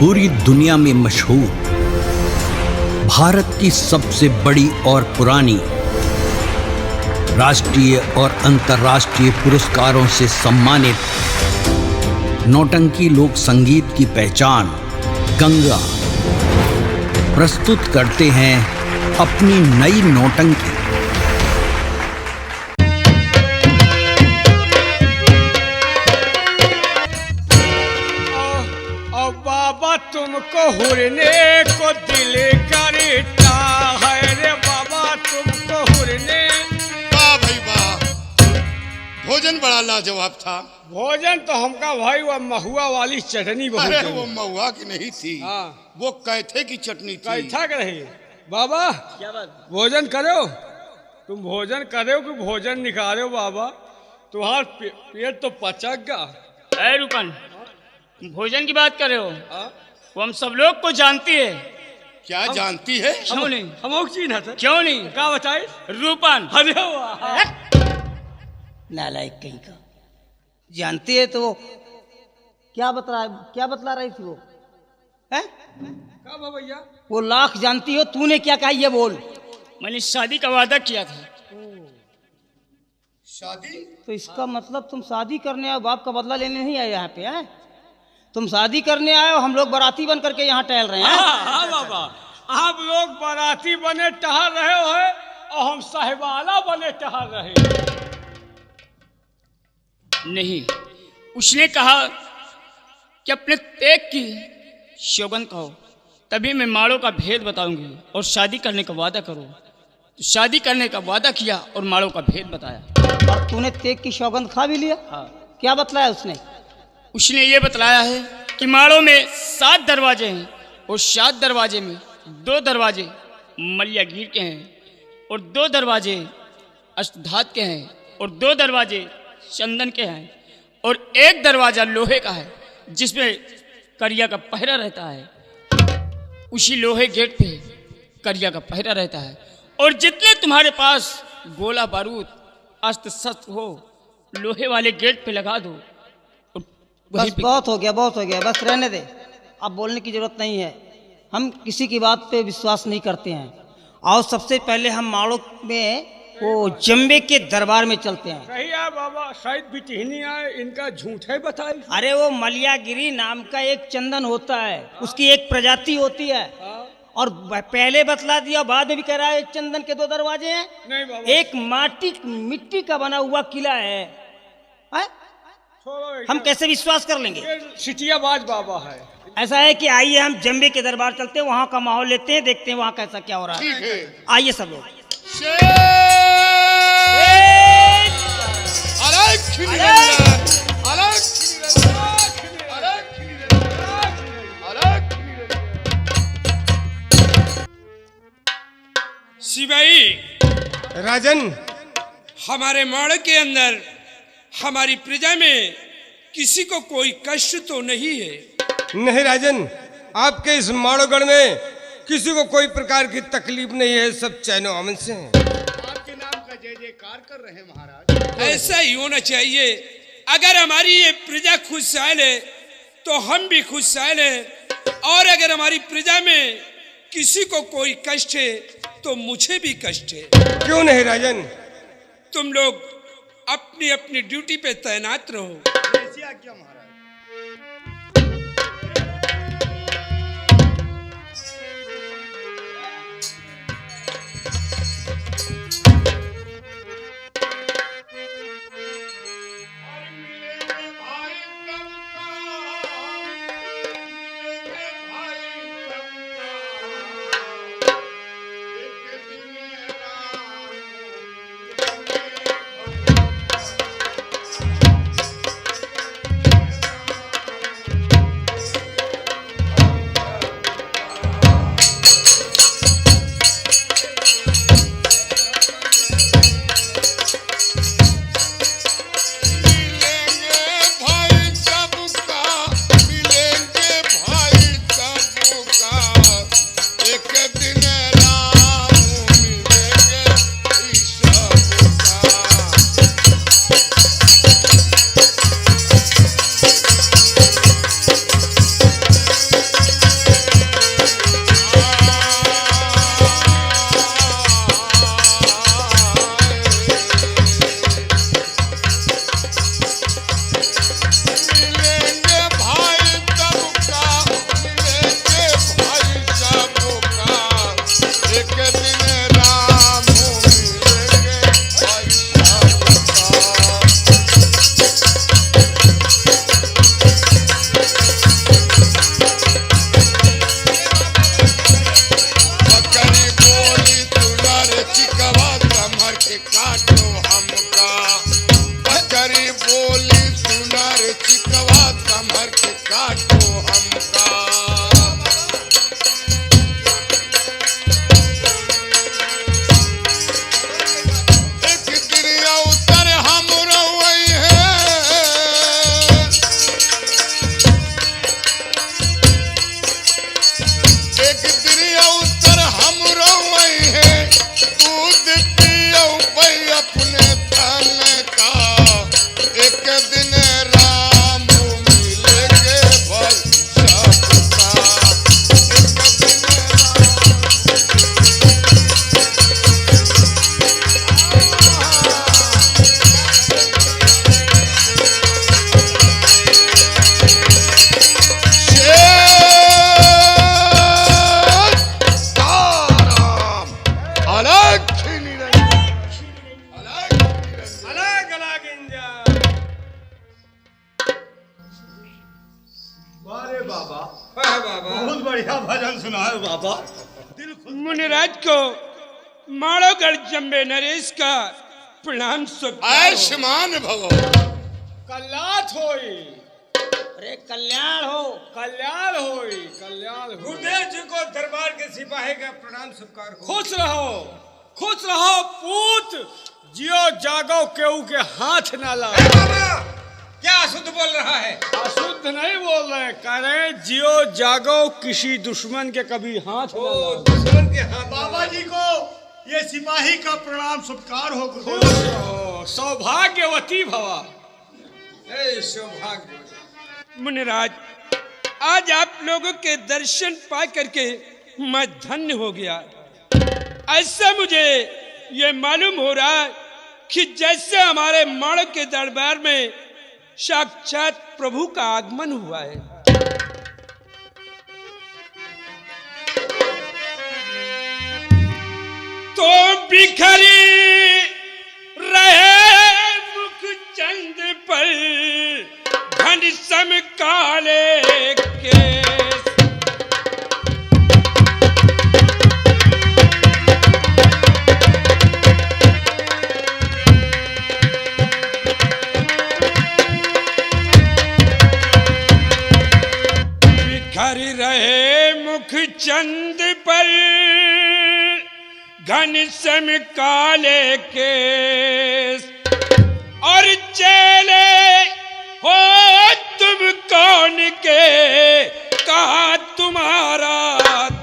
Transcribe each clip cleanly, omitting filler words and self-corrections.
पूरी दुनिया में मशहूर, भारत की सबसे बड़ी और पुरानी, राष्ट्रीय और अंतर्राष्ट्रीय पुरस्कारों से सम्मानित नौटंकी लोक संगीत की पहचान गंगा प्रस्तुत करते हैं अपनी नई नौटंकी। बाबा तुमको हुरने को दिल करता है रे बाबा, तुमको हुरने। वाह भाई वाह, भोजन बड़ा लाजवाब था। भोजन तो हमका भाई वो महुआ वाली चटनी बहुत। अरे वो महुआ की नहीं थी, हाँ। वो कैथे की चटनी थी। कैथा कर रही बाबा? क्या बात? भोजन करो, तुम भोजन करो कि भोजन निकालो बाबा, तुम्हारा पेट तो पचक गया। ए रुकन, भोजन की बात कर रहे हो? वो हम सब लोग को जानती है। क्या जानती है? क्यों नहीं? हम चीन था। क्यों नहीं? क्या बताए? रूपन। अरे वाह, नालायक कहीं का। जानती है तो वो क्या बतला रही थी वो? है क्या भैया? वो लाख जानती हो, तूने क्या कहा ये बोल। मैंने शादी का वादा किया था। शादी? तो इसका मतलब तुम शादी करने आए, बाप का बदला लेने नहीं आए यहाँ पे? हैं तुम शादी करने आए हो, हम लोग बाराती बन करके यहाँ टहल रहे हैं। हाँ बाबा, आप लोग बाराती बने टहल रहे हो और हम साहिबाला बने टहल रहे। नहीं, उसने कहा कि अपने तेग की शोगन कहो, तभी मैं माड़ों का भेद बताऊंगी और शादी करने का वादा करो। तो शादी करने का वादा किया और माड़ों का भेद बताया। और तूने तेग की सौगंध खा भी लिया? हाँ। क्या बतलाया उसने? उसने ये बतलाया है कि माड़ों में 7 दरवाजे हैं और 7 दरवाजे में 2 दरवाजे मलियागीर के हैं और 2 दरवाजे अष्टधात के हैं और 2 दरवाजे चंदन के हैं और 1 दरवाजा लोहे का है जिसमें करिया का पहरा रहता है। उसी लोहे गेट पे करिया का पहरा रहता है और जितने तुम्हारे पास गोला बारूद अस्त्र शस्त्र हो, लोहे वाले गेट पे लगा दो। बस बहुत हो गया, बहुत हो गया, बस रहने दे, अब बोलने की जरूरत नहीं है। हम किसी की बात पे विश्वास नहीं करते हैं। और सबसे पहले हम माड़ो में वो जम्बे के दरबार में चलते हैं। सही है बाबा, शायद बिटिहनी आए, इनका झूठ है बताए। अरे वो मलियागिरी नाम का एक चंदन होता है, उसकी एक प्रजाति होती है। और पहले बतला दिया, बाद में भी कह रहा है चंदन के 2 दरवाजे हैं। नहीं बाबा, एक मिट्टी का बना हुआ किला है। छोड़ो, हम कैसे विश्वास कर लेंगे? सिटियाबाज बाबा है। ऐसा है कि आइए हम जम्बे के दरबार चलते हैं, वहाँ का माहौल लेते हैं, देखते हैं वहाँ कैसा क्या हो रहा ठीक है। है। आइए सब लोग। शिवाई राजन, हमारे माड़ के अंदर हमारी प्रजा में किसी को कोई कष्ट तो नहीं है? नहीं राजन, आपके इस माड़ोगढ़ में किसी को कोई प्रकार की तकलीफ नहीं है, सब चैनो अमन से हैं। आपके नाम का जय जयकार कर रहे हैं महाराज। ऐसा ही होना चाहिए। अगर हमारी ये प्रजा खुशहाल है तो हम भी खुशहाल हैं, और अगर हमारी प्रजा में किसी को कोई कष्ट है तो मुझे भी कष्ट है। क्यों नहीं राजन? तुम लोग अपनी अपनी ड्यूटी पे तैनात रहो। कैसी आज्ञा महाराज? वाह बाबा, बहुत बढ़िया भजन सुना है बाबा। दिल खुश। मुनिराज को माड़ोगढ़ जम्बे नरेश का प्रणाम स्वीकार हो। आयुष्मान भव। कल्याण होई, अरे कल्याण हो। कल्याण होई, कल्याण होई। गुरुदेव जी को दरबार के सिपाही का प्रणाम स्वीकार हो। खुश रहो पूत, जियो जागो, केहू के हाथ ना ला। बाबा क्या अशुद्ध बोल रहा है? अशुद्ध नहीं बोल रहे, कह रहे जियो जागो, किसी दुश्मन के कभी हाथ ना ला। दुश्मन के हाथ बाबा जी को ये सिपाही का प्रणाम स्वीकार हो गुरुदेव। खुश रहो, सौभाग्यवती भवा। हे सौभाग्य। मुनिराज, आज आप लोगों के दर्शन पा करके मैं धन्य हो गया। ऐसा मुझे ये मालूम हो रहा है कि जैसे हमारे माड़ के दरबार में साक्षात प्रभु का आगमन हुआ है। तो बिखरी रहे मुख चंद पर घनश्याम काले केस। बिखरी रहे मुख चंद पर घनश्याम काले केस। और चेले हो तुम कौन के, कहा तुम्हारा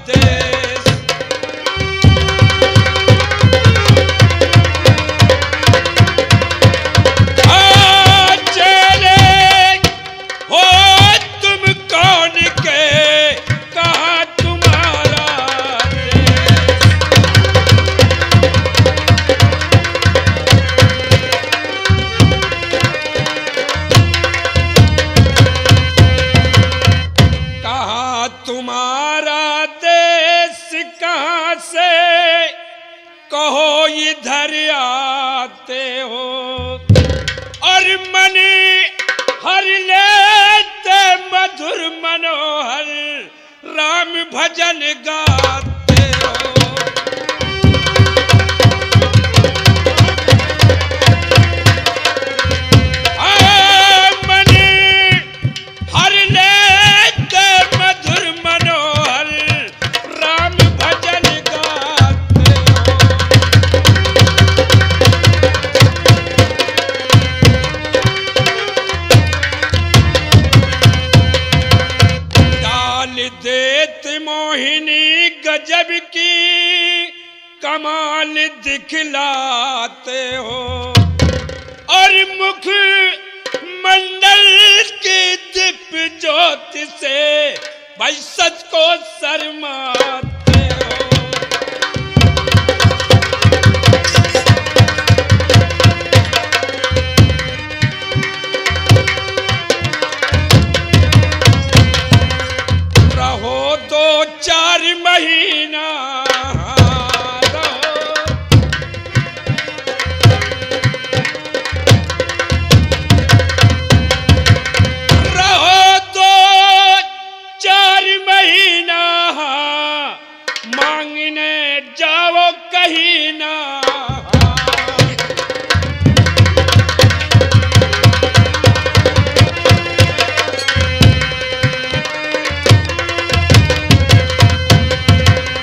देश। चेले हो तुम कौन के, कहा तुम्हारा देश। कहा तुम्हारा देश कहाँ से, कहो इधर आते हो। और मन हर लेते मधुर मनोहर, राम भजन गाते हो। मन हर लेते मधुर मनोहर, राम भजन गाते हो। डाल देत मोहिनी गजब की कमाल दिखलाते हो। और मुख मंडल की दिव्य ज्योति से भाई सच को शर्माते हो। रहो 2-4 महीना रहो। रहो 2-4 महीना, मांगने जाओ कहीं ना।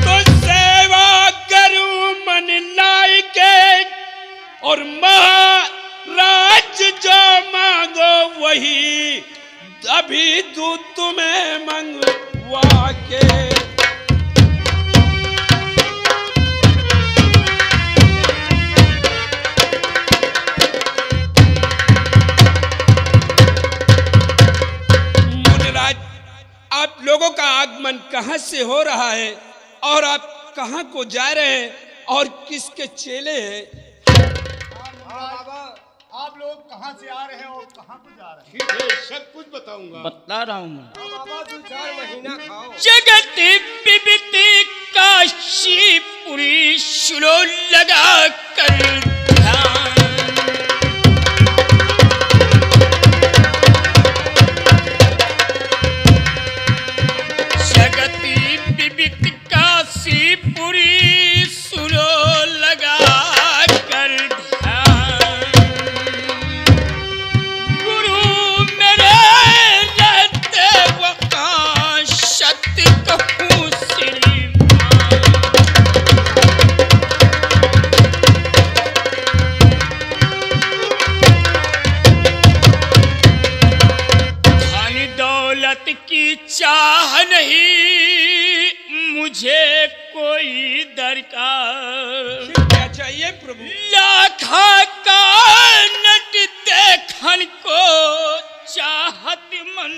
तो सेवा करूं मन लायके, और महाराज जो मांगो वही अभी दूं तुम्हें मंगवा के। मुनिराज, आप लोगों का आगमन कहाँ से हो रहा है, और आप कहाँ को जा रहे हैं, और किसके चेले हैं? बाबा आप लोग कहाँ से आ रहे हैं और कहाँ को जा रहे हैं? ठीक है, सब कुछ बताऊंगा। बता रहा हूँ मैं। बाबा 2-4 महीना खाओ। जगत विविधि काशीपुरी सुनो लगा कर ध्यान। कहूँ श्रीमान। धन दौलत की चाह नहीं मुझे कोई दरकार। क्या चाहिए प्रभु? लाखा का नट देखन को चाहत मन।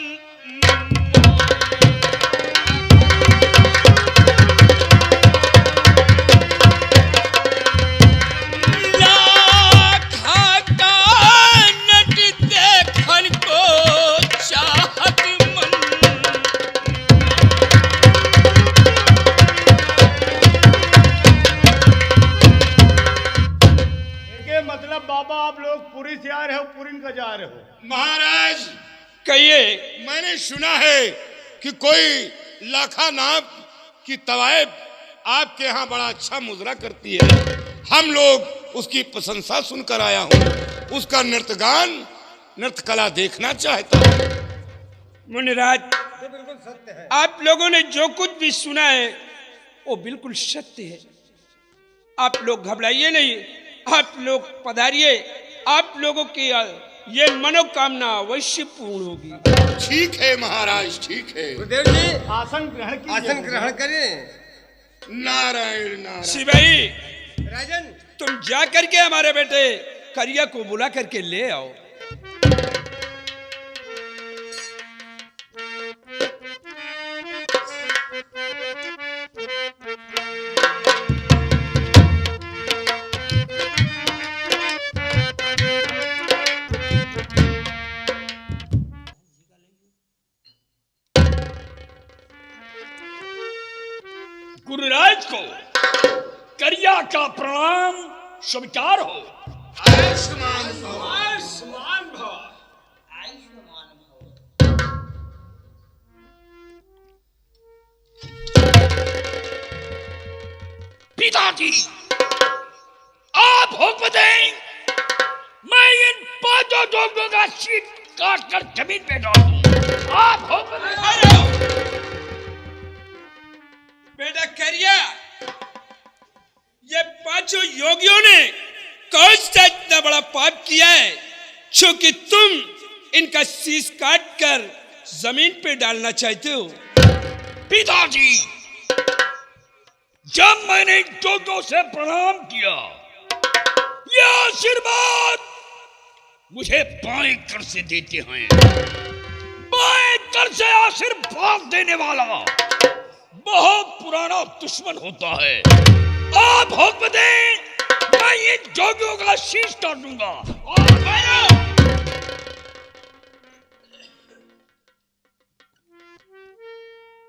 लाखा का नट देखन को चाहत मन। ये मतलब बाबा आप लोग पुरी से आ रहे हो, पुरी का जा रहे हो? महाराज, कहिए। मैंने सुना है कि कोई लाखा नाम की तवायब आपके यहाँ बड़ा अच्छा मुजरा करती है। हम लोग उसकी प्रशंसा सुनकर आया हूँ। उसका नृत्यगान, नृत्य कला देखना चाहता हूँ। मुनिराज, बिल्कुल सत्य है। आप लोगों ने जो कुछ भी सुना है वो बिल्कुल सत्य है। आप लोग घबराइए नहीं, आप लोग पधारिए। आप लोगों की ये मनोकामना अवश्य पूर्ण होगी। ठीक है महाराज, ठीक है। गुरुदेव जी आसन ग्रहण कीजिए। आसन ग्रहण करें। नारायण नारायण। शिवाई, राजन, तुम जा करके हमारे बेटे करिया को बुला करके ले आओ। गुरुराज को करिया का प्रणाम स्वीकार हो। आयुष्मान भव। आयुष्मान भव। पिताजी, आप हुक्म दें, मैं इन पांचों लोगों का शीट काट कर जमीन पे डाल दूं। आप हुक्म दें। बेटा करिया, ये पांचों योगियों ने कौन सा इतना बड़ा पाप किया है जो कि तुम इनका शीश काट कर जमीन पे डालना चाहते हो? पिताजी, जब मैंने इन लोगों से प्रणाम किया, ये आशीर्वाद मुझे बाएं कर से देते हैं। बाएं कर से आशीर्वाद देने वाला बहुत पुराना दुश्मन होता है। आप हुक्म दें, मैं इन जोगियों का शीश काटूंगा। और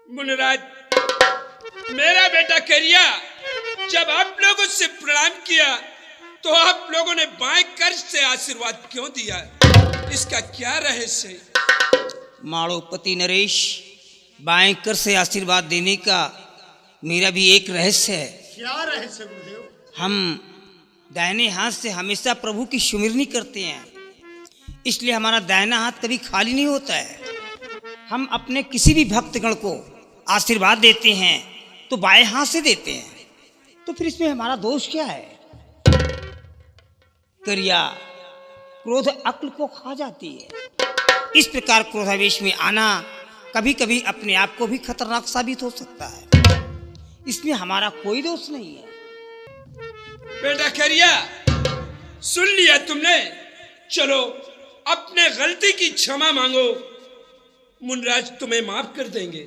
मुनिराज, मेरा बेटा करिया जब आप लोगों से प्रणाम किया तो आप लोगों ने बाएं कर से आशीर्वाद क्यों दिया? इसका क्या रहस्य है? माड़ोपति नरेश, बाएं कर से आशीर्वाद देने का मेरा भी एक रहस्य है। क्या रहस्य गुरुदेव? हम दाहिने हाथ से हमेशा प्रभु की सुमिरनी करते हैं, इसलिए हमारा दाहिना हाथ कभी खाली नहीं होता है। हम अपने किसी भी भक्तगण को आशीर्वाद देते हैं तो बाएं हाथ से देते हैं, तो फिर इसमें हमारा दोष क्या है? करिया, क्रोध अक्ल को खा जाती है। इस प्रकार क्रोधावेश में आना कभी कभी अपने आप को भी खतरनाक साबित हो सकता है। इसमें हमारा कोई दोष नहीं है। बेटा करिया, सुन लिया तुमने? चलो अपने गलती की क्षमा मांगो, मुनराज तुम्हें माफ कर देंगे।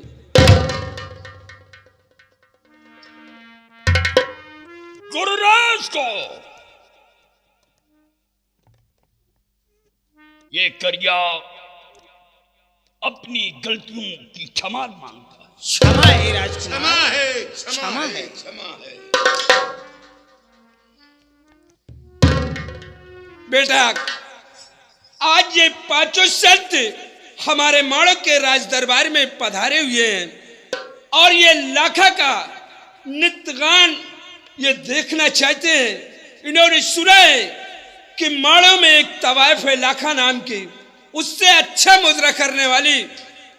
गुरुराज को ये करिया अपनी गलतियों की क्षमा मांगता है। क्षमा है राजकुमार, क्षमा है, क्षमा है। क्षमा है। बेटा, आज ये पांचों संत हमारे माड़ो के राज दरबार में पधारे हुए हैं और ये लाखा का नित्यगान ये देखना चाहते हैं। इन्होंने सुना है कि माड़ो में एक तवायफ है लाखा नाम की, उससे अच्छा मुजरा करने वाली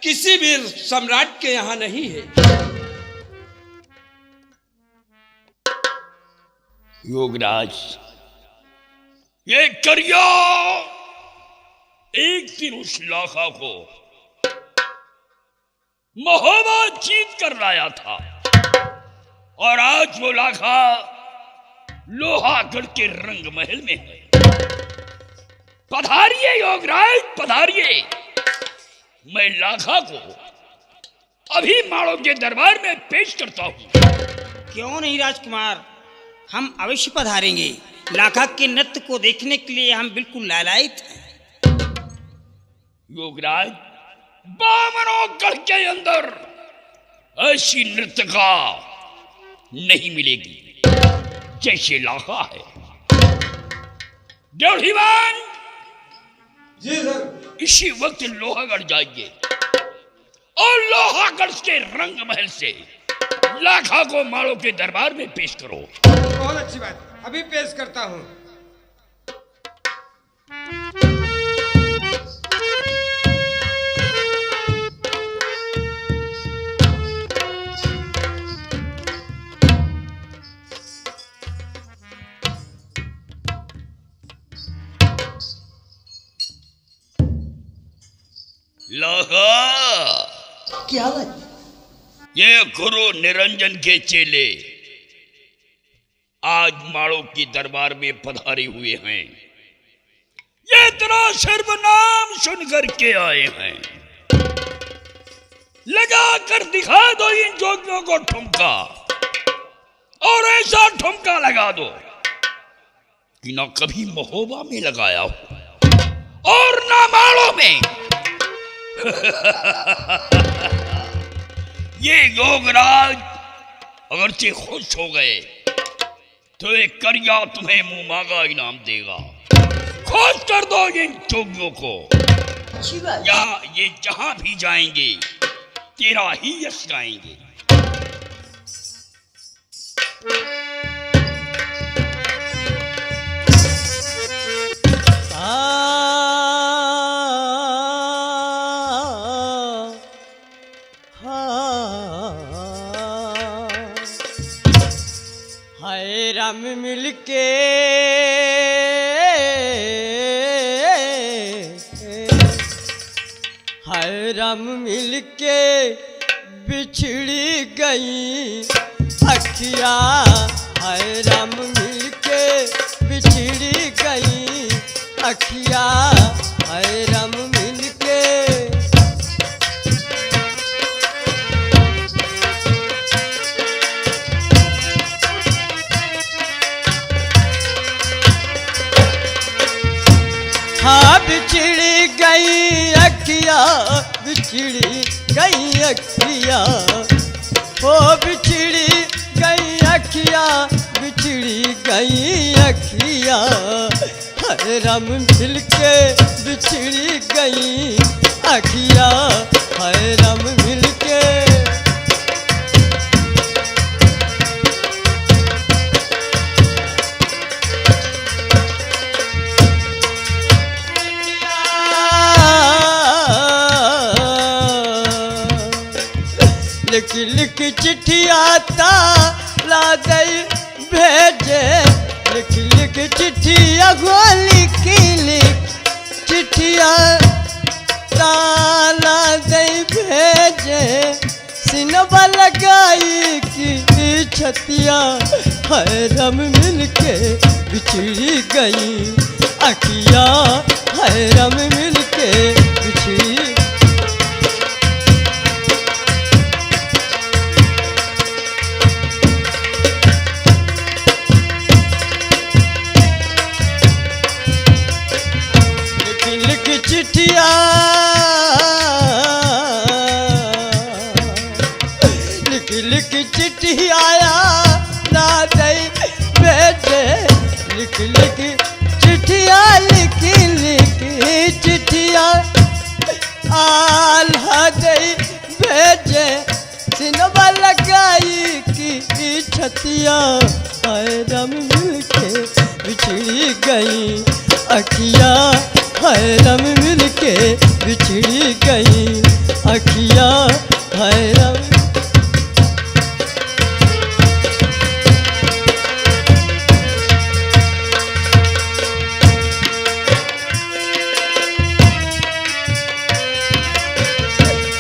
किसी भी सम्राट के यहाँ नहीं है। योगराज, ये करिया एक दिन उस लाखा को महोबा जीत कर लाया था और आज वो लाखा लोहागढ़ के रंग महल में है। पधारिए योगराज, पधारिए। मैं लाखा को अभी माड़ो के दरबार में पेश करता हूं। क्यों नहीं राजकुमार, हम अवश्य पधारेंगे। लाखा के नृत्य को देखने के लिए हम बिल्कुल लालायित हैं। योगराज, बामनोगढ़ के अंदर ऐसी नृत्यका नहीं मिलेगी जैसे लाखा है। ड्योढ़ीवान, जी सर। इसी वक्त लोहागढ़ जाइए और लोहागढ़ के रंग महल से लाखा को माड़ो के दरबार में पेश करो। बहुत अच्छी बात, अभी पेश करता हूँ। लाखा, क्या बात? ये गुरु निरंजन के चेले आज माड़ो की दरबार में पधारे हुए हैं। ये तेरा सर्वनाम सुनकर के आए हैं। लगा कर दिखा दो इन जोगियों को ठुमका, और ऐसा ठुमका लगा दो कि ना कभी महोबा में लगाया हो और ना माड़ो में। ये योगराज अगरचे खुश हो गए तो एक करिया तुम्हें मुंह मांगा इनाम देगा। खुश कर दो इन जोगियों को। यहाँ ये जहां भी जाएंगे तेरा ही यश गाएंगे। हाय राम मिलके हाय राम मिलके बिछड़ी गई अखिया। हाय राम मिलके बिछड़ी गई अखिया। हाय राम मिलके हाँ बिछड़ी गई अखिया, बिछड़ी गई अखिया। ओ बिछड़ी गई अखिया, बिछड़ी गई अखिया। हाय राम मिलके बिछड़ी गई अखिया। हाय राम मिलके लिख लिख चिट्ठी आता ला दई भेजे। लिख लिख चिट्ठी अगो लिख लिख चिट्ठिया ताला दई भेजे। सिनवा लगाई की छतिया। हाय राम मिलके बिछड़ी गई अखिया। हाय राम मिलके बिछड़ी चिट्ठिया। लिख लिख चिट्ठी आया ना दई भेजे। लिख लिख चिट्ठिया लिख लिख चिट्ठिया आल्हा दई भेजे। सिनवा लगाई की छतिया। हाय राम मिलके बिछड़ी गई अखिया। हाय राम मिलके बिछड़ी गई अखिया हैरान।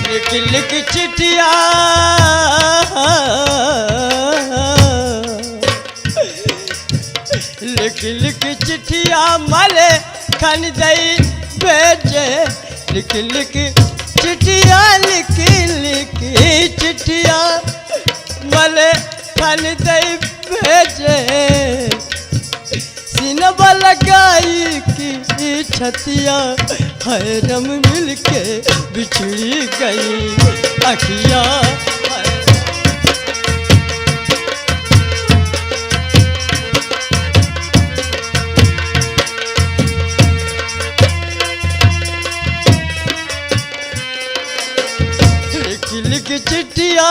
लिख लिख चिट्ठिया लिख लिख चिट्ठिया मले खन दई भेजे। लिख लिख चिट्ठिया लिख लिख चिट्ठिया मले खन दई भेजे। सीनवा लगाई की छतिया हैरम मिलके बिछड़ी गई अखिया। लिख लिख चिट्ठिया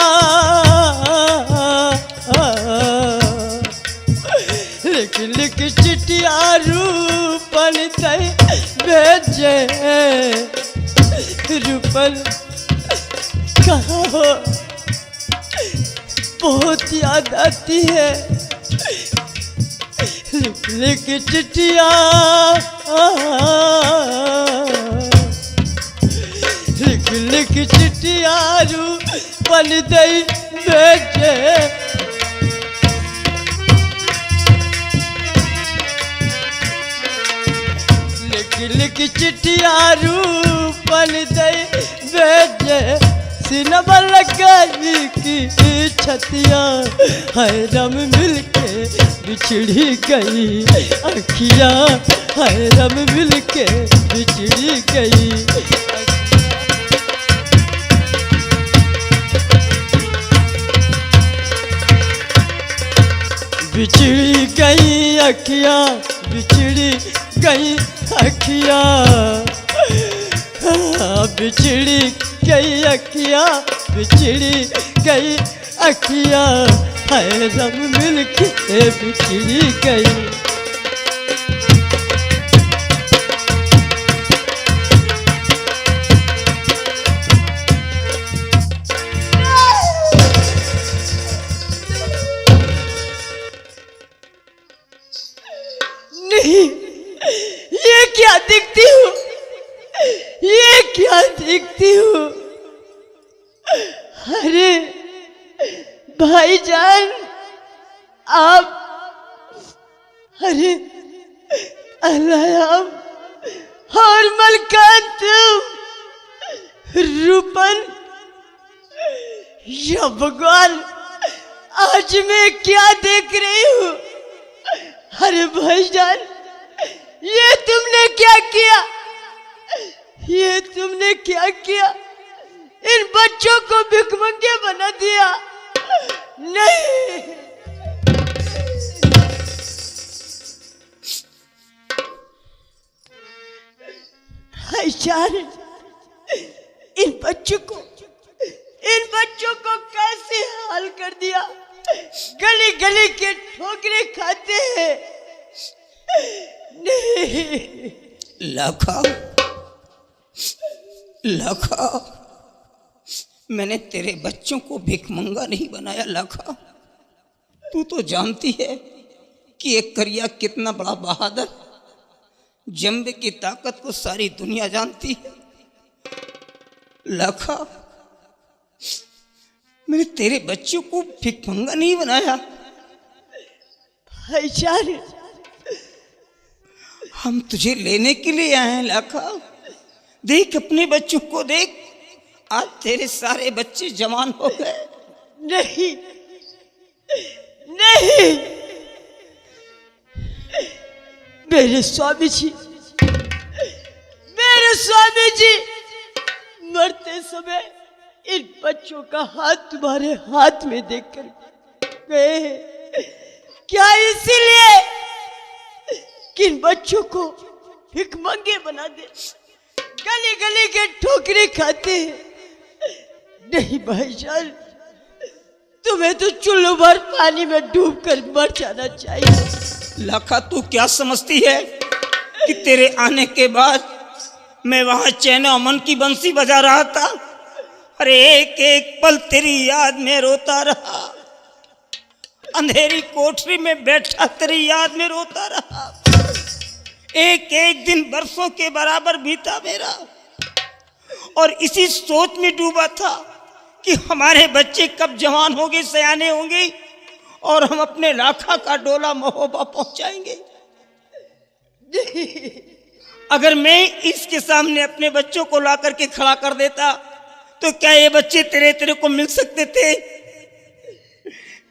लिख लिख चिट्ठिया रूपन दई भेजे। रूपन कहाँ हो बहुत याद आती है। लिख लिख चिट्ठिया लिख लिख चिट्ठिया रूपन दई भेजे। लिख लिख चिट्ठिया रूपन दई भेजे। सिनवा लगाई की छतिया हैरम मिलके बिछड़ी गई अखिया। हैरम मिलके बिछड़ी गई। बिछड़ी गई अखिया बिछड़ी गई अखिया। बिछड़ी गई अखिया बिछड़ी गई अखिया। हैरम मिलके बिछड़ी गई। नहीं ये क्या दिखती हूँ ये क्या दिखती हूँ। अरे भाईजान आप अरे अलायाम और मलकान तुम रूपन या भगवान आज मैं क्या देख रही हूँ। अरे भाईजान ये तुमने क्या किया ये तुमने क्या किया। इन बच्चों को भिखमंगे बना दिया। नहीं भाईजान इन बच्चों को कैसे हाल कर दिया। गली गली के ठोकरे खाते हैं। नहीं लखा लखा मैंने तेरे बच्चों को भिखमंगा नहीं बनाया। लखा तू तो जानती है कि एक करिया कितना बड़ा बहादुर। जंबे की ताकत को सारी दुनिया जानती है। लखा मैंने तेरे बच्चों को भिखमंगा नहीं बनाया। भाईजान हम तुझे लेने के लिए आए हैं। लखा देख अपने बच्चों को देख। आज तेरे सारे बच्चे जवान हो गए। नहीं नहीं मेरे स्वामी जी मरते समय इन बच्चों का हाथ तुम्हारे हाथ में देखकर गए हैं। क्या इसीलिए कि इन बच्चों को भिखमंगे बना दे, गली गली के ठोकरे खाते हैं। नहीं भाईजान तुम्हें तो चुल्लू भर पानी में डूब कर मर जाना चाहिए। लखा तू क्या समझती है कि तेरे आने के बाद मैं वहां चैन अमन की बंसी बजा रहा था। अरे एक एक पल तेरी याद में रोता रहा, अंधेरी कोठरी में बैठा तेरी याद में रोता रहा। एक एक दिन बरसों के बराबर बीता मेरा, और इसी सोच में डूबा था कि हमारे बच्चे कब जवान होंगे, सयाने होंगे, और हम अपने लाखा का डोला महोबा पहुंचाएंगे। अगर मैं इसके सामने अपने बच्चों को ला करके खड़ा कर देता तो क्या ये बच्चे तेरे को मिल सकते थे?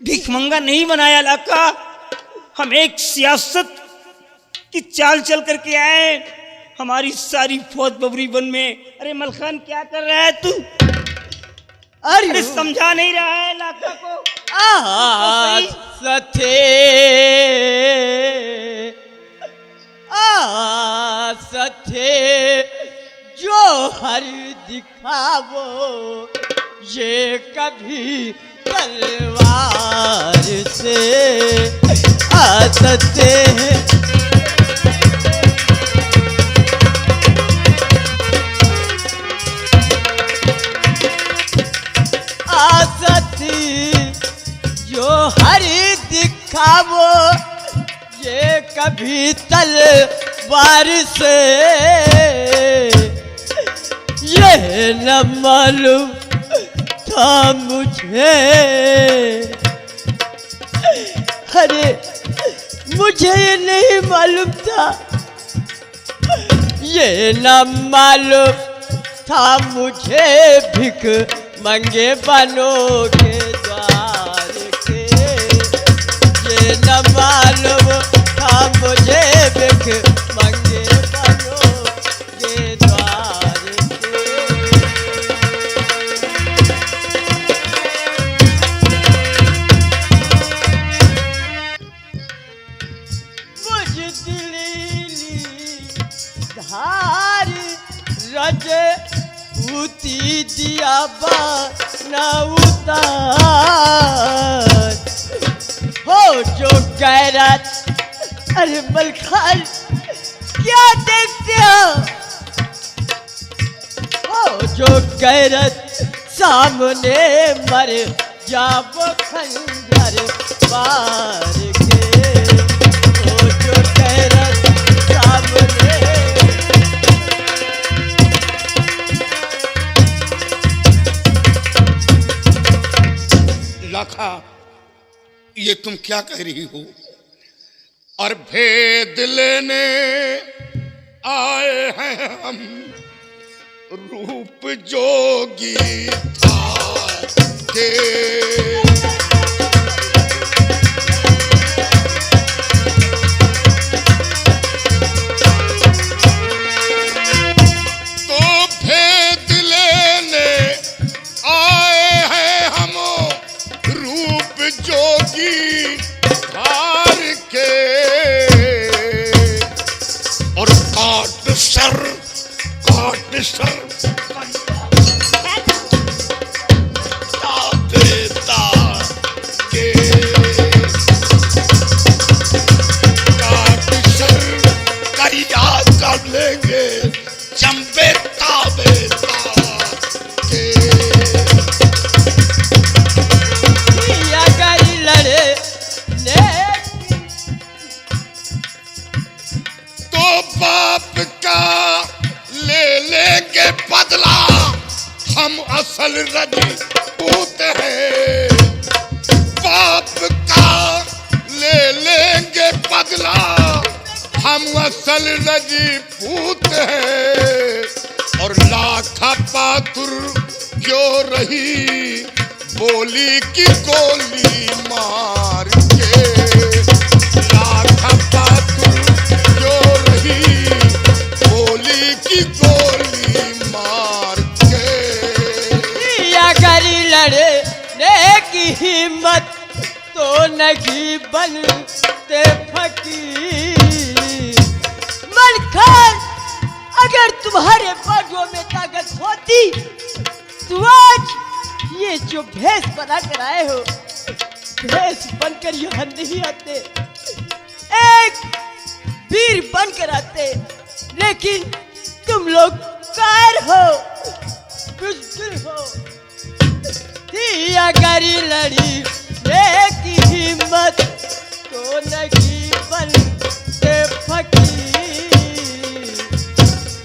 भिखमंगा नहीं बनाया लाका, हम एक सियासत की चाल चल करके आए। हमारी सारी फौज बबरी वन में। अरे मलखान क्या कर रहा है तू? अरे समझा नहीं रहा है लाका को? सथे जो हर दिखावो ये कभी तलवार से आसते हैं। जो हर दिखावो ये कभी तलवार से, ये न मालूम था मुझे, अरे मुझे ये नहीं मालूम था, ये न मालूम था मुझे भिख मंगे बनों के द्वार के, ये न मालूम था मुझे भिख मंगे बनों के द्वार के। मुझ दिली धार रजे उती दिया बाना उतार, हो जो गैरत। अरे मलखान क्या देखते हो जो गैरत सामने मर जाओ खंजर मार के, हो जो गैरत सामने। लाखा, ये तुम क्या कह रही हो? और भेद लेने आए हैं हम, रूप जोगी था के। तो भेद लेने आए हैं हम, रूप जोगी धार के, और काट सर देता के, काट सर करिया कर लेंगे चंबे ताबेता के। अगर लड़े तो बाप का ले लेंगे बदला, हम असल रजपूत हैं। बाप का ले लेंगे बदला, हम असल रजपूत हैं। और लाखा बहादुर क्यों रही बोली की गोली मार के, लाखा बहादुर क्यों रही बोली की गोली मार के। अगर लड़ने की हिम्मत तो नहीं बनते फकीर। मलखान, अगर तुम्हारे बाजुओं में ताकत होती तो आज ये जो भेष बना कर आए हो, भेष बनकर यहाँ नहीं आते, एक वीर बनकर आते। लेकिन तुम लोग कार हो, मुश्किल हो थी अगर लड़ी की हिम्मत तो नहीं बनते फकीर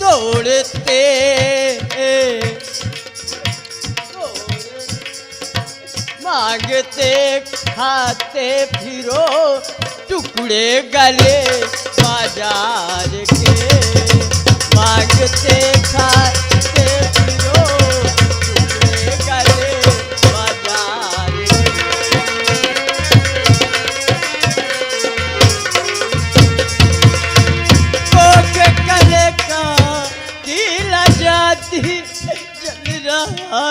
तोड़ते मांगते खाते फिरो टुकड़े गले बाजार के मांगते खाते फिरो टुकड़े गले बाजार के गले का ढीला जाती चल रहा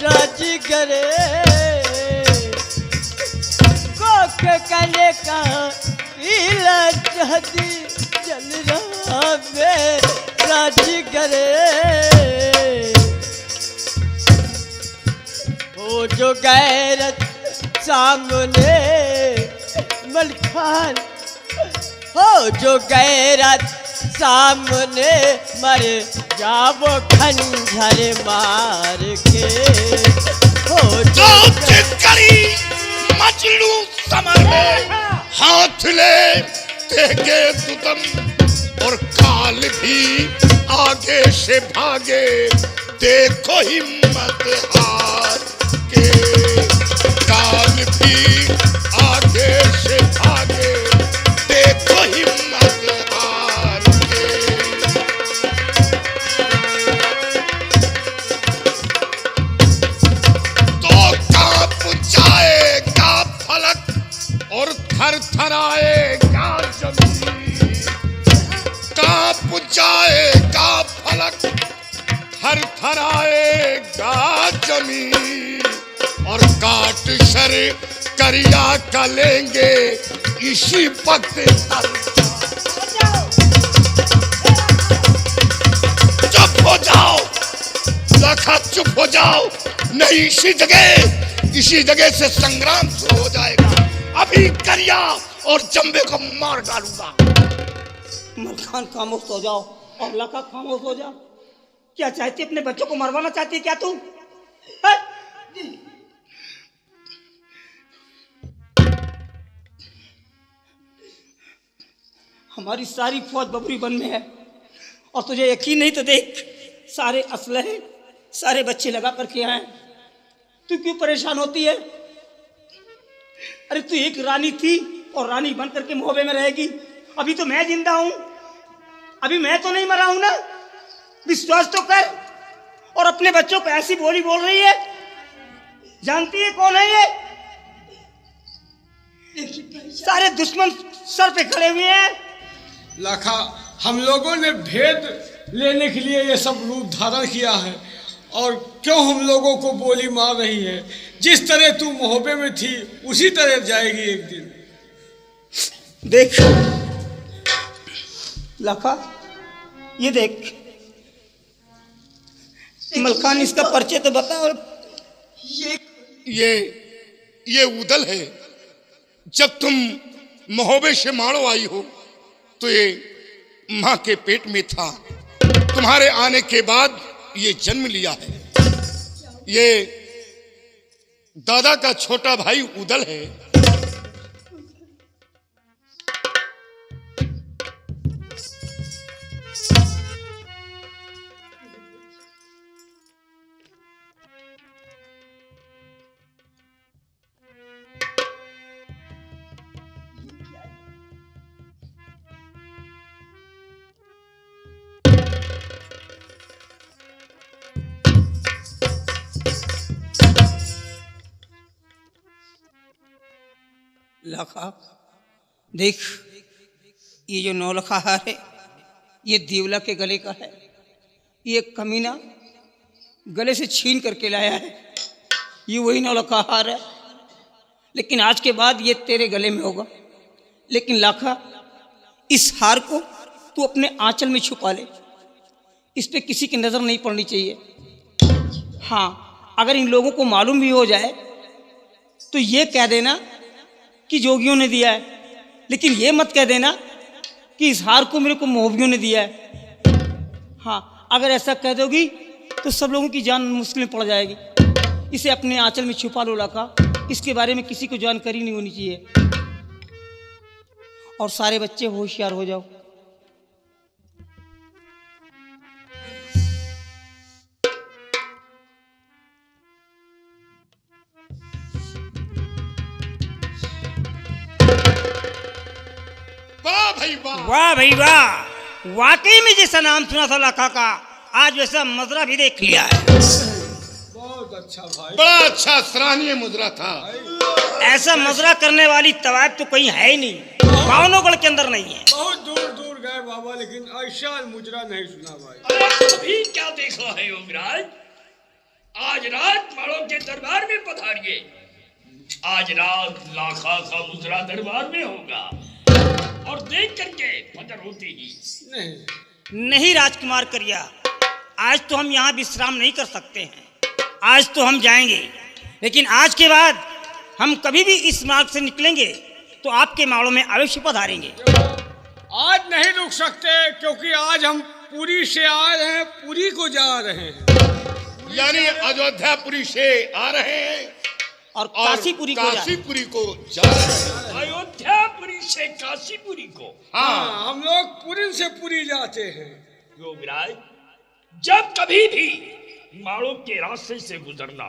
राजी करे कोक कले का पीला चाहती चल रहा राजी करे वो जो गैरत सामने मलखान हो जो गैरत सामने मर जाओ खंजर मार के हो जो चितकरी मजलू समर में हाथ ले देखे तुतम और काल भी आगे से भागे देखो हिम्मत हार के काल भी आगे से भागे देखो हिम्मत हार के तो कांप जाएगा फलक और थर थराएगा जमीन कांप जाएगा फलक थर थराएगा जमीन और काट शर करिया का लेंगे इसी वक्त चुप हो जाओ लखा चुप हो जाओ नहीं इसी जगह से संग्राम शुरू हो जाएगा अभी करिया और जंबे को मार डालूंगा मलखान खामोश हो जाओ और लखा खामोश हो जाओ क्या चाहती अपने बच्चों को मरवाना चाहती है क्या तू हमारी सारी फौज बबरी वन में है और तुझे यकीन नहीं तो देख सारे असलहे सारे बच्चे लगा करके आए तू क्यों परेशान होती है अरे तू एक रानी थी और रानी बन करके मोहब्बे में रहेगी अभी तो मैं जिंदा हूं अभी मैं तो नहीं मरा हूं ना विश्वास तो कर और अपने बच्चों को ऐसी बोली बोल रही है जानती है कौन है ये सारे दुश्मन सर पे खड़े हुए हैं लाखा हम लोगों ने भेद लेने के लिए ये सब रूप धारण किया है और क्यों हम लोगों को बोली मार रही है जिस तरह तू मोहब्बे में थी उसी तरह जाएगी एक दिन देख लाखा ये देख मलखान इसका परिचय तो बता और ये उदल है जब तुम मोहब्बे से मारो आई हो तो ये मां के पेट में था तुम्हारे आने के बाद ये जन्म लिया है ये दादा का छोटा भाई उदल है लखा देख ये जो नौलखा हार है ये देवला के गले का है ये कमीना गले से छीन करके लाया है ये वही नौलखा हार है लेकिन आज के बाद ये तेरे गले में होगा लेकिन लाखा इस हार को तू अपने आंचल में छुपा ले इस पे किसी की नज़र नहीं पड़नी चाहिए हाँ अगर इन लोगों को मालूम भी हो जाए तो ये कह देना कि जोगियों ने दिया है लेकिन ये मत कह देना कि इस हार को मेरे को मोहबियों ने दिया है हाँ अगर ऐसा कह दोगी तो सब लोगों की जान मुश्किल में पड़ जाएगी। इसे अपने आंचल में छुपा लो लाखा, इसके बारे में किसी को जानकारी नहीं होनी चाहिए। और सारे बच्चे होशियार हो जाओ। वाह भाई वाह, वाह भाई वाह, वाकई में जैसा नाम सुना था लाखा का, आज वैसा मजरा भी देख लिया है। बहुत अच्छा भाई, बड़ा अच्छा सराहनीय मुजरा था। ऐसा मजरा करने वाली तवायब तो कहीं है ही नहीं, भावनगढ़ के अंदर नहीं है। बहुत दूर दूर गए बाबा, लेकिन ऐसा मुजरा नहीं सुना भाई। अभी क्या देखा है योगराज? आज रात माड़ों के दरबार में पधारिए। आज रात लाखा का मुजरा दरबार में होगा और देख करके फजर होती ही। नहीं राजकुमार करिया, आज तो हम यहाँ विश्राम नहीं कर सकते हैं। आज तो हम जाएंगे, लेकिन आज के बाद हम कभी भी इस मार्ग से निकलेंगे तो आपके माड़ों में अवश्य पधारेंगे। आज नहीं रुक सकते, क्योंकि आज हम पुरी से आ रहे हैं, पुरी को जा रहे हैं। यानी अयोध्यापुरी से आ रहे हैं और काशीपुरी को जा रहे हैं। अयोध्यापुरी से काशीपुरी को? हाँ, हम लोग पुरी से पुरी जाते हैं। योगराज, जब कभी भी माड़ों के रास्ते से गुजरना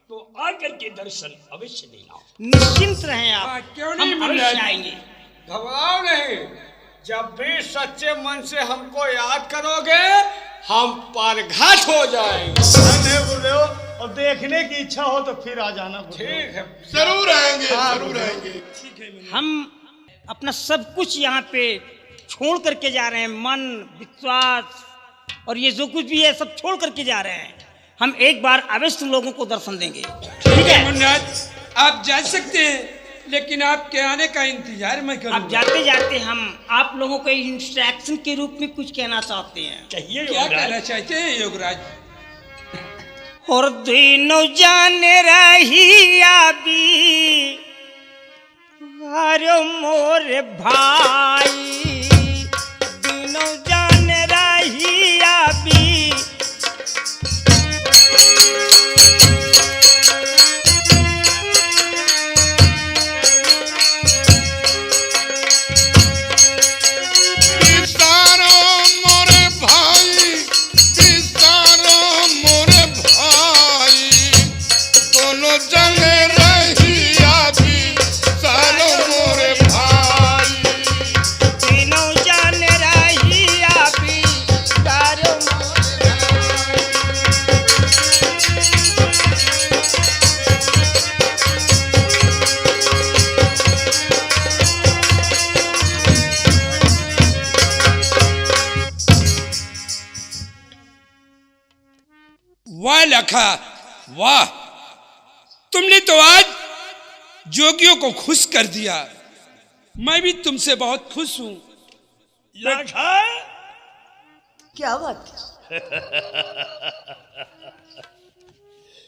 तो आकर के दर्शन अवश्य देना। निश्चिंत रहें आप, क्यों हम नहीं अवश्य आएंगे। घबराओ नहीं, जब भी सच्चे मन से हमको याद करोगे हम परघट हो जाएंगे। और देखने की इच्छा हो तो फिर आ जाना। ठीक है, जरूर आएंगे, जरूर आएंगे। हम अपना सब कुछ यहाँ पे छोड़ करके जा रहे हैं, मन, विश्वास और ये जो कुछ भी है सब छोड़ करके जा रहे हैं। हम एक बार अवश्य लोगों को दर्शन देंगे। ठीक है मुन्नाज, आप जा सकते हैं, लेकिन आपके आने का इंतजार मैं करूंगा। अब जाते जाते हम आप लोगों को इंस्ट्रक्शन के रूप में कुछ कहना चाहते हैं। कहिए क्या योगराज। कहना चाहते हैं योगराज? और दिनों जान रही आबी अरे मोर भाई, दिनों जान रही आबी वाह लखा वाह, तुमने तो आज जोगियों को खुश कर दिया। मैं भी तुमसे बहुत खुश हूं। लाखा, क्या बात?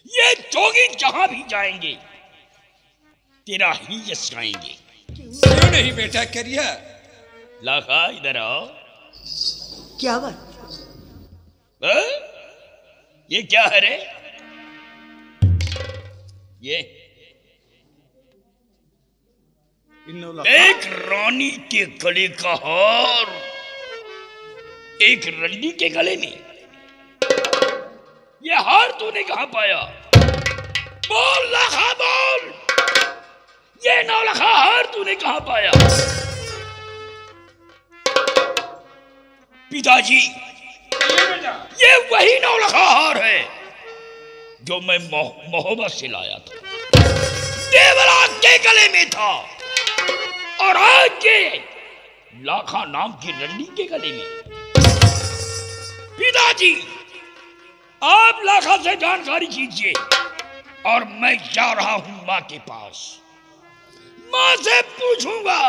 ये जोगी जहां भी जाएंगे तेरा ही यश गाएंगे। क्यों नहीं बेटा करिया? लाखा इधर आओ। क्या बात? ये क्या है रे? ये एक रानी के गले का हार एक रल्ली के गले में। ये हार तूने कहां पाया? बोल लाखा बोल, ये 9 लाख हार तूने कहां पाया? पिताजी, ये वही 9 लाख हार है जो मैं मोहब्बत से लाया था, देवराज के गले में था, और आज ये लाखा नाम की रंडी के गले में। पिताजी, आप लाखा से जानकारी कीजिए और मैं जा रहा हूं मां के पास। मां से पूछूंगा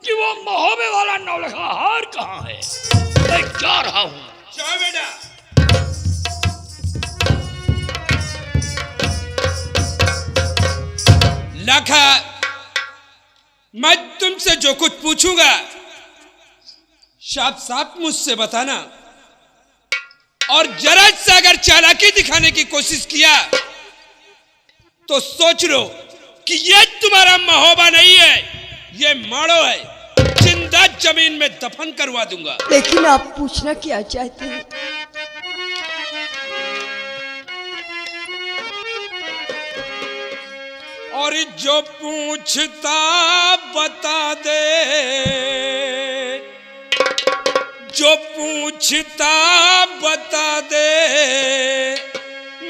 कि वो मोहब्बे वाला 9 लाख हार कहां है। मैं जा रहा हूं। चलो बेटा। लाखा, मैं तुमसे जो कुछ पूछूंगा साफ साफ मुझसे बताना, और जरा सा अगर चालाकी दिखाने की कोशिश किया तो सोच लो कि ये तुम्हारा महोबा नहीं है, ये माड़ो है, जिंदा जमीन में दफन करवा दूंगा। लेकिन आप पूछना क्या चाहते हैं? और जो पूछता बता दे, जो पूछता बता दे,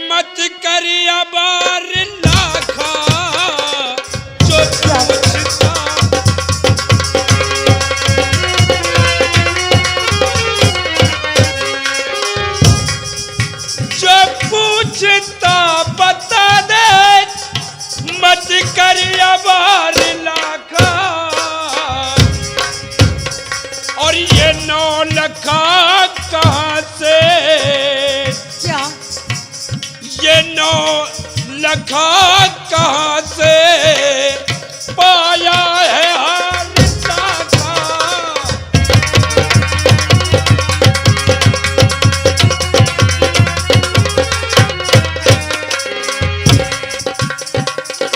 मत करिया बार लाखा। जो पूछता बता दे, मत करिया बार लाखा। और ये 9 लखा कहाँ से, क्या ये 9 लखा कहाँ से पाया है हर लाखा।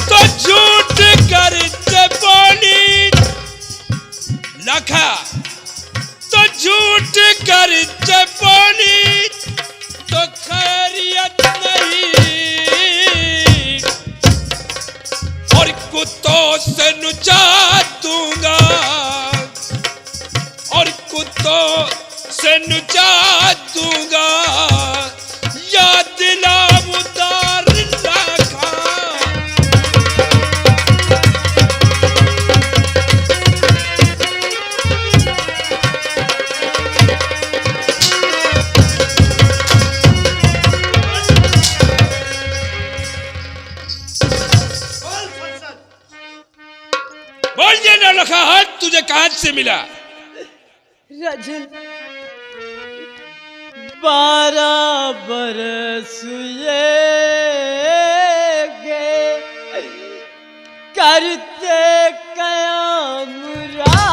तो झूठ कर बोली लखा, तो झूठ कर बोली तो खैरियत नहीं। और कुत्तों से नुचा दूंगा, और कुत्तों से नुचा दूंगा, या दिला उतार लाखा। बोल ये 9 लखा हाथ तुझे कहां से मिला? राजन, 12 बरस हुए करते कयाम राजन।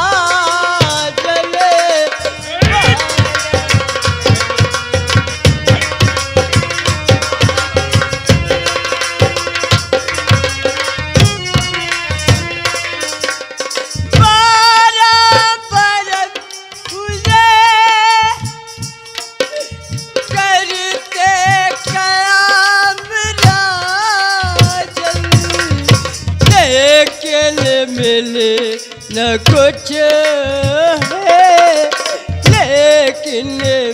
मिले न कुछ है, लेकिन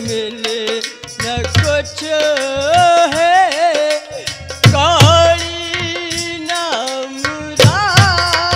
मिले न कुछ है, काली नाम राजन।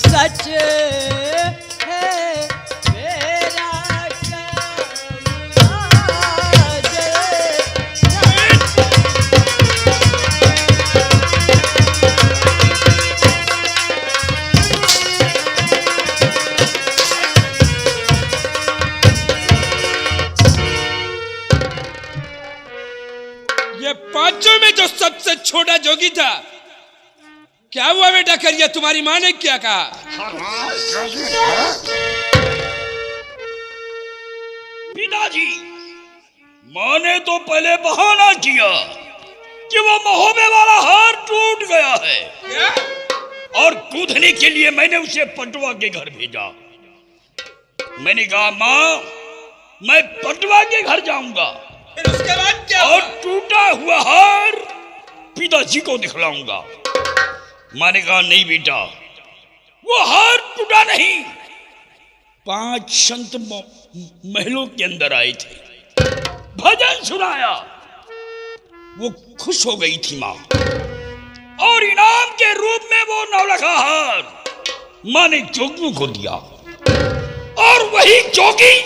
सच है मेरा ये 5 में जो सबसे छोटा जोगी था, क्या हुआ बेटा करिया? तुम्हारी माँ ने क्या कहा? पिताजी, माँ ने तो पहले बहाना किया कि वो महोबे वाला हार टूट गया है। क्या? और कूदने के लिए मैंने उसे पटवा के घर भेजा। मैंने कहा माँ, मैं पटवा के घर जाऊंगा। फिर उसके बाद क्या? और टूटा हुआ हार पिताजी को दिखलाऊंगा। मैंने कहा नहीं बेटा, वो हार टूटा नहीं। 5 संत महलों के अंदर आए थे, भजन सुनाया, वो खुश हो गई थी मां, और इनाम के रूप में वो 9 लखा हार मां ने जोगियों को दिया। और वही जोगी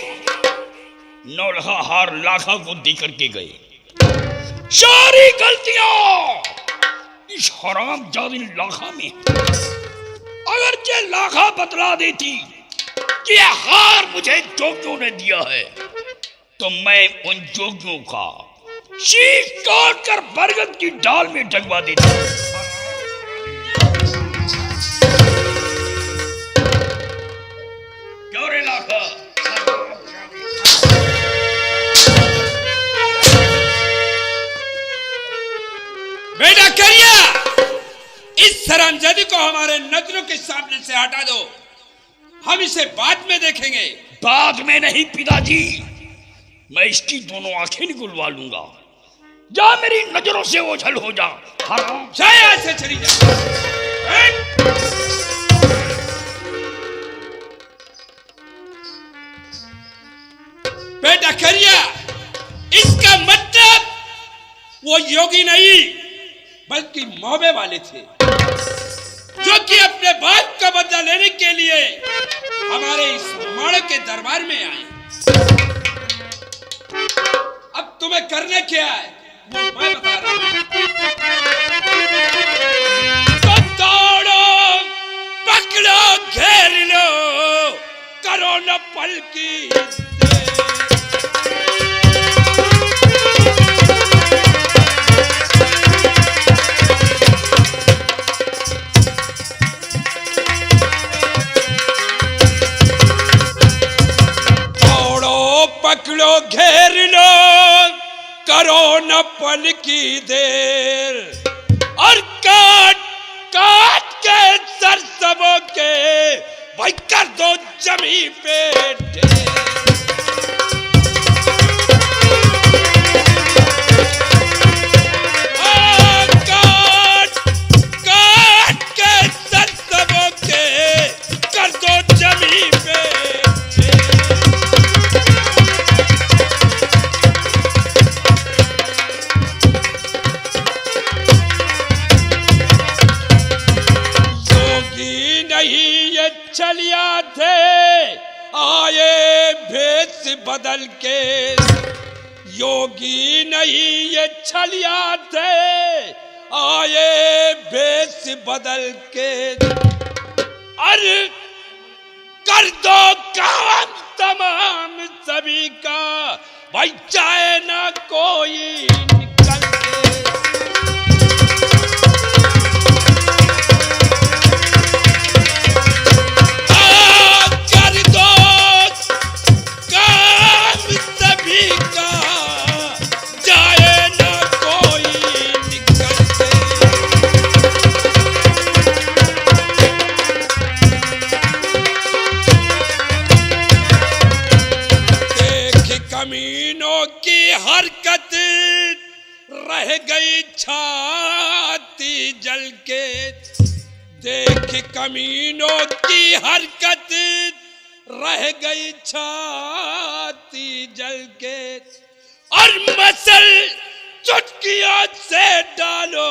9 लखा हार लाखा को देकर के गए। सारी गलतियां इस हरामजादी लाखा में। अगर ये लाखा बतला देती कि हार मुझे जोगियों ने दिया है, तो मैं उन जोगियों का शीश काट कर बरगद की डाल में डगवा देता। क्यों रे लाखा? बेटा करिया, इस हरामजादी को हमारे नजरों के सामने से हटा दो। हम इसे बाद में देखेंगे। बाद में नहीं पिताजी, मैं इसकी दोनों आंखें निकलवा लूंगा। जा मेरी नजरों से ओझल हो जा। हराम जाए, यहाँ से चली जा। बेटा करिया, इसका मतलब वो योगी नहीं बल्कि मौबे वाले थे, जो कि अपने बाप का बदला लेने के लिए हमारे इस माड़ के दरबार में आए। अब तुम्हें करना क्या है वो मैं बता रहा हूं। तो दौड़ो, पकड़ो, घेर लो, करो न पल की। पकड़ो, घेर लो, करो न पल की देर, और काट काट के सर सबों के भाई कर दो जमी पे ढेर। काट काट के सर सबों के कर दो जमी पे। चलिया थे आए भेष बदल के, योगी नहीं ये छलिया थे आए भेष बदल के। अरे कर दो काम तमाम सभी का, भाई चाहे ना कोई निकल के। कमीनों की हरकत रह गई छाती जल के, देख कमीनों की हरकत रह गई छाती जल के। और मसल चुटकियों से डालो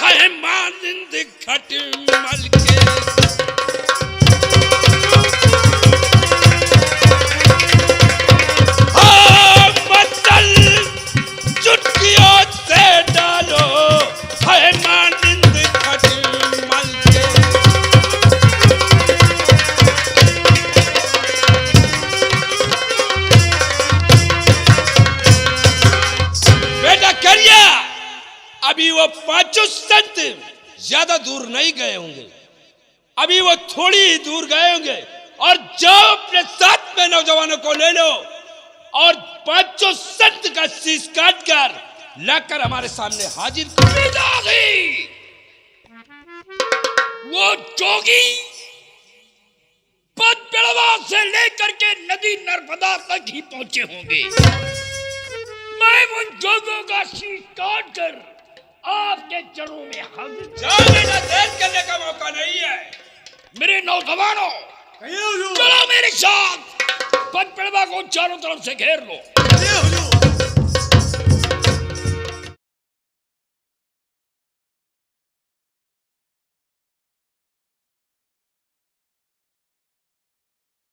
है मानिंद खटमल के। चुटकियों से डालो है मानिंद खटमल के। बेटा करिया, अभी वो 5 संत ज्यादा दूर नहीं गए होंगे, अभी वो थोड़ी ही दूर गए होंगे। और जाओ अपने साथ में नौजवानों को ले लो और 5 संत का शीश काट कर लाकर हमारे सामने हाजिर कर। वो जोगी पदपेड़वा से लेकर के नदी नर्मदा तक ही पहुंचे होंगे। मैं उन जोगियों का शीश काट कर आपके चरणों में हाजिर। बेटा, देर करने का मौका नहीं है। मेरे नौजवानों, चलो मेरे साथ। पनपड़वा को चारों तरफ से घेर लो।